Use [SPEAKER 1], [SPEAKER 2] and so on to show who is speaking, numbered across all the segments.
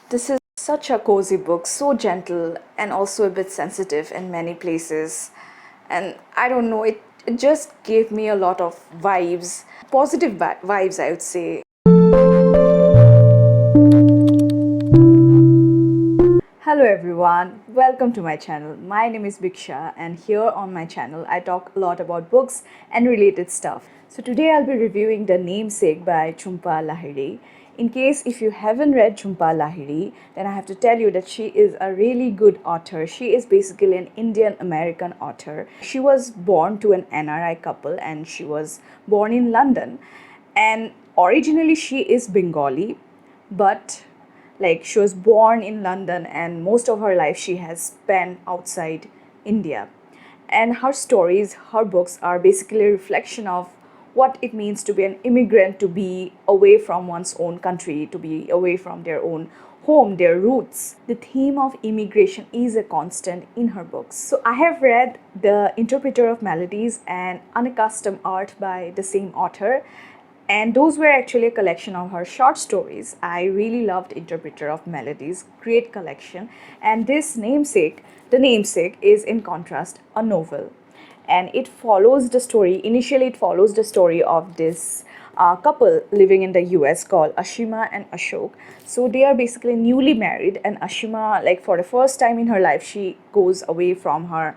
[SPEAKER 1] This is such a cozy book, so gentle and also a bit sensitive in many places. And I don't know, it just gave me a lot of vibes, positive vibes, I would say. Hello everyone, welcome to my channel. My name is Biksha, and here on my channel I talk a lot about books and related stuff. So today I'll be reviewing The Namesake by Jhumpa Lahiri. In case if you haven't read Jhumpa Lahiri, then I have to tell you that she is a really good author. She is basically an Indian American author. She was born to an NRI couple and she was born in London. And originally she is Bengali, but like she was born in London and most of her life she has spent outside India. And her stories, her books are basically a reflection of what it means to be an immigrant, to be away from one's own country, to be away from their own home, their roots. The theme of immigration is a constant in her books. So I have read The Interpreter of Melodies and Unaccustomed Art by the same author, and those were actually a collection of her short stories. I really loved Interpreter of Melodies, great collection. And this namesake, The Namesake, is in contrast a novel. And it follows the story, initially, it follows the story of this couple living in the US called Ashima and Ashok. So they are basically newly married, and Ashima, like for the first time in her life, she goes away from her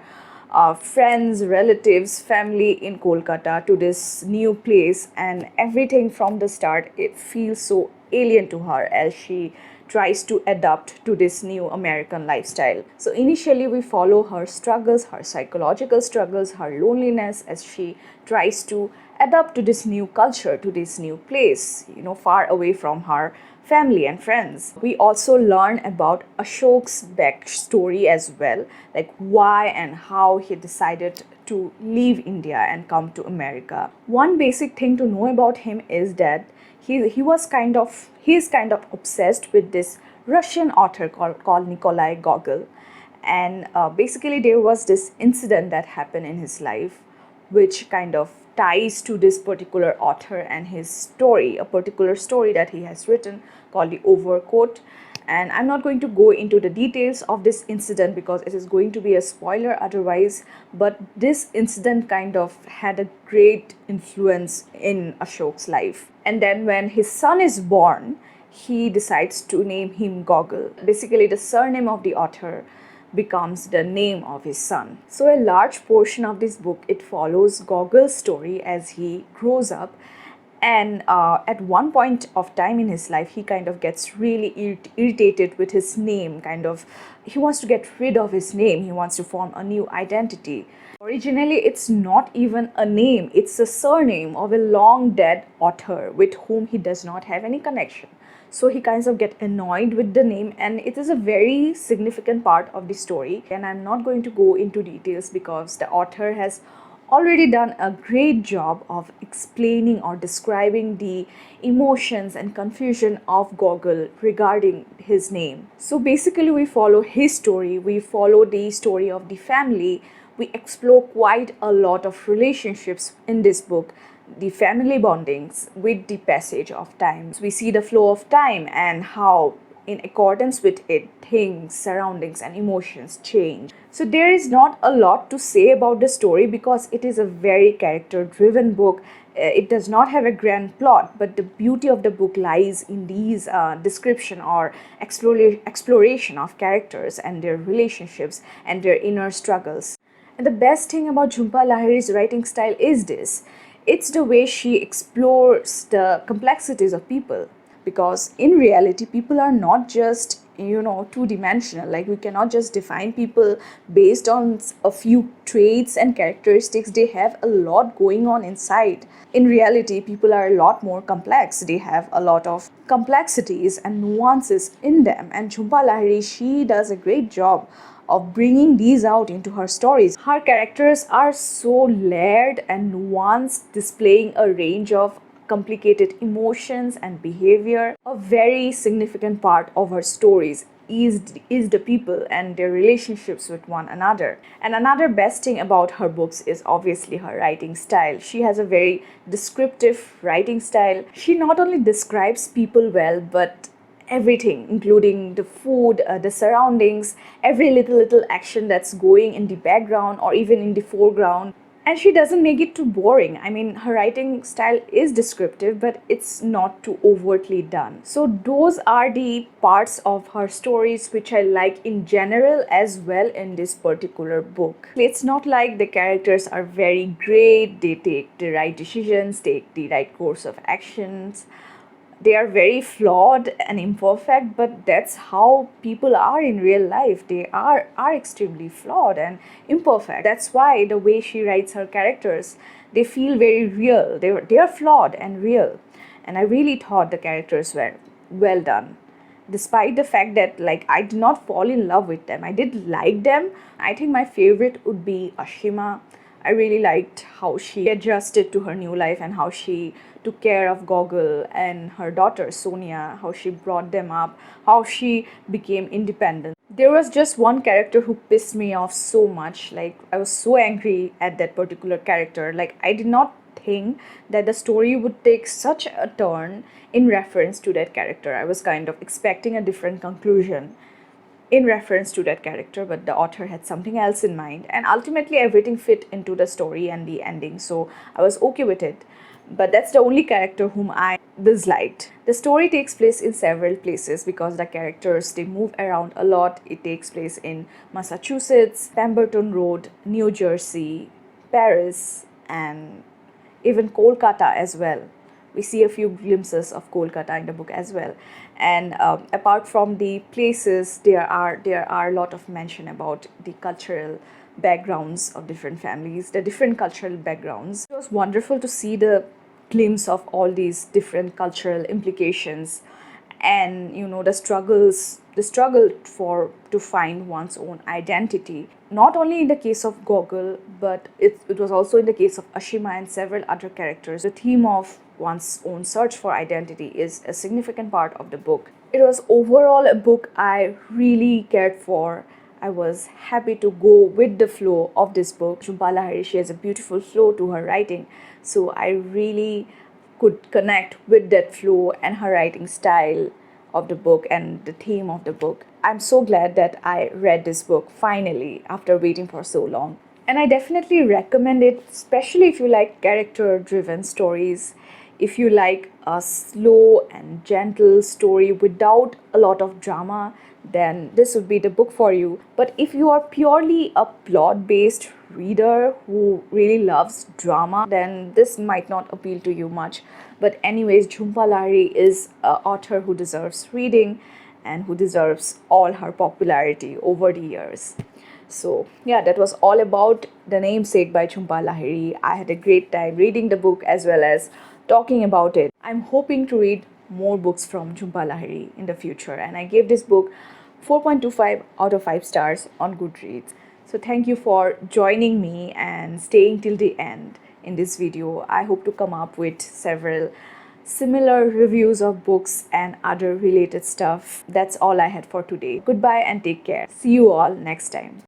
[SPEAKER 1] friends, relatives, family in Kolkata to this new place, and everything from the start it feels so alien to her as she tries to adapt to this new American lifestyle. So initially we follow her struggles, her psychological struggles, her loneliness as she tries to adapt to this new culture, to this new place, far away from her family and friends. We also learn about Ashok's backstory as well, like why and how he decided to leave India and come to America. One basic thing to know about him is that he is kind of obsessed with this Russian author called Nikolai Gogol. And basically there was this incident that happened in his life which kind of ties to this particular author and his story, a particular story that he has written called The Overcoat. And I'm not going to go into the details of this incident because it is going to be a spoiler otherwise, but this incident kind of had a great influence in Ashok's life. And then when his son is born, he decides to name him Gogol. Basically, the surname of the author becomes the name of his son. So a large portion of this book, it follows Gogol's story as he grows up, and at one point of time in his life he kind of gets really irritated with his name. Kind of he wants to get rid of his name, he wants to form a new identity. Originally it's not even a name, it's a surname of a long dead author with whom he does not have any connection. So he kind of get annoyed with the name, and it is a very significant part of the story. And I'm not going to go into details because the author has already done a great job of explaining or describing the emotions and confusion of Gogol regarding his name. So basically we follow his story, we follow the story of the family, we explore quite a lot of relationships in this book, the family bondings with the passage of time. We see the flow of time and how, in accordance with it, things, surroundings, and emotions change. So, there is not a lot to say about the story because it is a very character driven book. It does not have a grand plot, but the beauty of the book lies in these description or exploration of characters and their relationships and their inner struggles. And the best thing about Jhumpa Lahiri's writing style is this: it's the way she explores the complexities of people. Because in reality, people are not just two dimensional. Like, we cannot just define people based on a few traits and characteristics. They have a lot going on inside. In reality, people are a lot more complex. They have a lot of complexities and nuances in them, and Jhumpa Lahiri, she does a great job of bringing these out into her stories. Her characters are so layered and nuanced, displaying a range of complicated emotions and behavior. A very significant part of her stories is the people and their relationships with one another. And another best thing about her books is obviously her writing style. She has a very descriptive writing style. She not only describes people well, but everything, including the food, the surroundings, every little action that's going in the background or even in the foreground. And she doesn't make it too boring. I mean, her writing style is descriptive, but it's not too overtly done. So those are the parts of her stories which I like in general as well in this particular book. It's not like the characters are very great, they take the right decisions, take the right course of actions. They are very flawed and imperfect, but that's how people are in real life. They are extremely flawed and imperfect. That's why the way she writes her characters, they feel very real. They are flawed and real, and I really thought the characters were well done, despite the fact that like I did not fall in love with them. I did like them. I think my favorite would be Ashima. I really liked how she adjusted to her new life and how she took care of Gogol and her daughter Sonia, how she brought them up, how she became independent. There was just one character who pissed me off so much. Like, I was so angry at that particular character. Like, I did not think that the story would take such a turn in reference to that character. I was kind of expecting a different conclusion in reference to that character, but the author had something else in mind, and ultimately everything fit into the story and the ending, so I was okay with it. But that's the only character whom I disliked. The story takes place in several places because the characters, they move around a lot. It takes place in Massachusetts, Pemberton Road, New Jersey, Paris, and even Kolkata as well. We see a few glimpses of Kolkata in the book as well. And apart from the places, there are a lot of mention about the cultural backgrounds of different families, the different cultural backgrounds. It was wonderful to see the glimpse of all these different cultural implications, and the struggle for to find one's own identity, not only in the case of Gogol, but it was also in the case of Ashima and several other characters. The theme of one's own search for identity is a significant part of the book. It was overall a book I really cared for. I was happy to go with the flow of this book. Jhumpa Lahiri, she has a beautiful flow to her writing, so I really could connect with that flow and her writing style of the book and the theme of the book. I'm so glad that I read this book finally after waiting for so long. And I definitely recommend it, especially if you like character driven stories, if you like a slow and gentle story without a lot of drama, then this would be the book for you. But if you are purely a plot based reader who really loves drama, then this might not appeal to you much. But anyways, Jhumpa Lahiri is an author who deserves reading and who deserves all her popularity over the years. So yeah, that was all about The Namesake by Jhumpa Lahiri. I had a great time reading the book as well as talking about it. I'm hoping to read more books from Jhumpa Lahiri in the future, and I gave this book 4.25 out of 5 stars on Goodreads. So thank you for joining me and staying till the end in this video. I hope to come up with several similar reviews of books and other related stuff. That's all I had for today. Goodbye and take care. See you all next time.